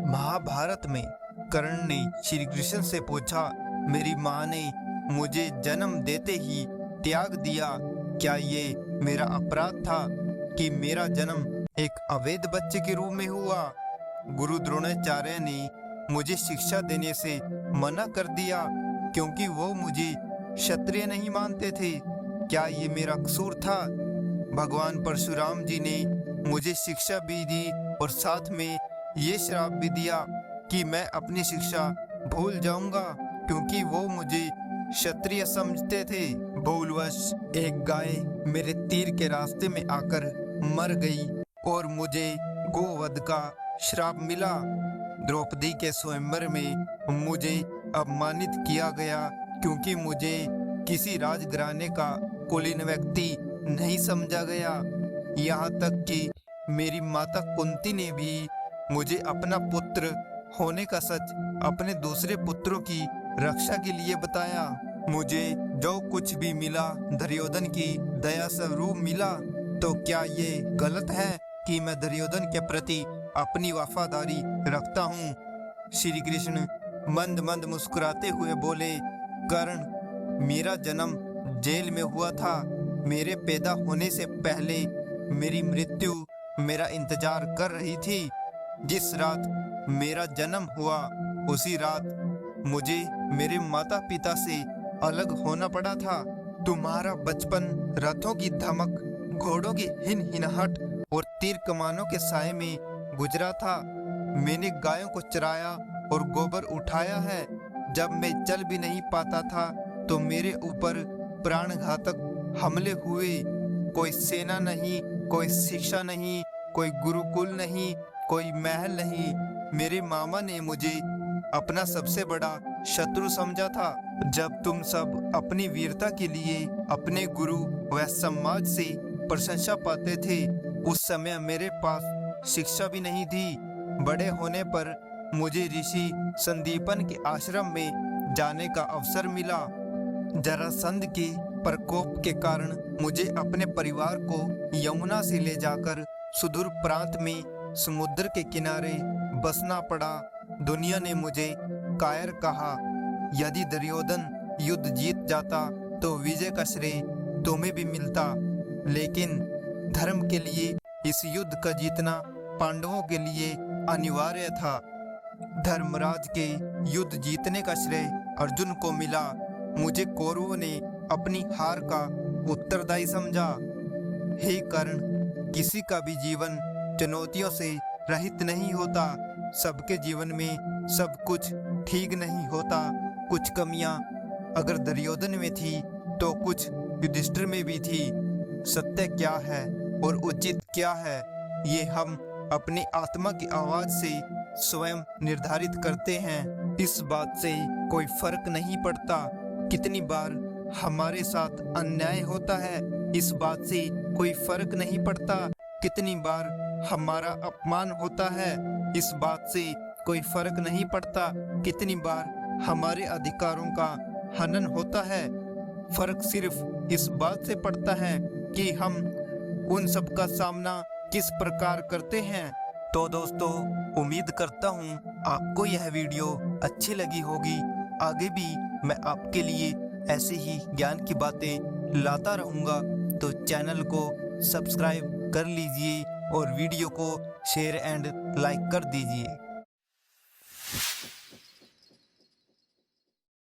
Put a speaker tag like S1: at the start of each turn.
S1: महाभारत में कर्ण ने श्री कृष्ण से पूछा, मेरी माँ ने मुझे जन्म देते ही त्याग दिया, क्या ये मेरा अपराध था कि मेरा जन्म एक अवैध बच्चे के रूप में हुआ? गुरु द्रोणाचार्य ने मुझे शिक्षा देने से मना कर दिया क्योंकि वो मुझे क्षत्रिय नहीं मानते थे। क्या ये मेरा कसूर था? भगवान परशुराम जी ने मुझे शिक्षा भी दी और साथ में ये श्राप भी दिया कि मैं अपनी शिक्षा भूल जाऊंगा क्योंकि वो मुझे क्षत्रिय समझते थे। भूलवश एक गाय मेरे तीर के रास्ते में आकर मर गई और मुझे गोवध का श्राप मिला। द्रौपदी के स्वयंवर में मुझे अपमानित किया गया क्योंकि मुझे किसी राजघराने का कुलीन व्यक्ति नहीं समझा गया। यहाँ तक कि मेरी माता कुंती ने भी मुझे अपना पुत्र होने का सच अपने दूसरे पुत्रों की रक्षा के लिए बताया। मुझे जो कुछ भी मिला दुर्योधन की दया स्वरूप मिला, तो क्या ये गलत है कि मैं दुर्योधन के प्रति अपनी वफादारी रखता हूँ? श्री कृष्ण मंद मंद मुस्कुराते हुए बोले, कर्ण, मेरा जन्म जेल में हुआ था। मेरे पैदा होने से पहले मेरी मृत्यु मेरा इंतजार कर रही थी। जिस रात मेरा जन्म हुआ उसी रात मुझे मेरे माता पिता से अलग होना पड़ा था। तुम्हारा बचपन रथों की धमक, घोड़ों की हिनहिनाहट और तीर कमानों के साए में गुजरा था। मैंने गायों को चराया और गोबर उठाया है। जब मैं चल भी नहीं पाता था तो मेरे ऊपर प्राणघातक हमले हुए। कोई सेना नहीं, कोई शिक्षा नहीं, कोई गुरुकुल नहीं, कोई महल नहीं। मेरे मामा ने मुझे अपना सबसे बड़ा शत्रु समझा था। जब तुम सब अपनी वीरता के लिए अपने गुरु व समाज से प्रशंसा पाते थे, उस समय मेरे पास शिक्षा भी नहीं थी। बड़े होने पर मुझे ऋषि संदीपन के आश्रम में जाने का अवसर मिला। जरासंध के प्रकोप के कारण मुझे अपने परिवार को यमुना से ले जाकर सुदूर प्रांत में समुद्र के किनारे बसना पड़ा। दुनिया ने मुझे कायर कहा। यदि दुर्योधन युद्ध जीत जाता तो विजय का श्रेय तुम्हें भी मिलता, लेकिन धर्म के लिए इस युद्ध का जीतना पांडवों के लिए अनिवार्य था। धर्मराज के युद्ध जीतने का श्रेय अर्जुन को मिला। मुझे कौरवों ने अपनी हार का उत्तरदायी समझा। हे कर्ण, किसी का भी जीवन चुनौतियों से रहित नहीं होता। सबके जीवन में सब कुछ ठीक नहीं होता। कुछ कमियां अगर दुर्योधन में थी तो कुछ युधिष्ठिर में भी थी। सत्य क्या है और उचित क्या है, ये हम अपनी आत्मा की आवाज से स्वयं निर्धारित करते हैं। इस बात से कोई फर्क नहीं पड़ता कितनी बार हमारे साथ अन्याय होता है। इस बात से कोई फर्क नहीं पड़ता कितनी बार हमारा अपमान होता है। इस बात से कोई फर्क नहीं पड़ता कितनी बार हमारे अधिकारों का हनन होता है। फर्क सिर्फ इस बात से पड़ता है कि हम उन सब का सामना किस प्रकार करते हैं। तो दोस्तों, उम्मीद करता हूँ आपको यह वीडियो अच्छी लगी होगी। आगे भी मैं आपके लिए ऐसे ही ज्ञान की बातें लाता रहूँगा, तो चैनल को सब्सक्राइब कर लीजिए और वीडियो को शेयर एंड लाइक कर दीजिए।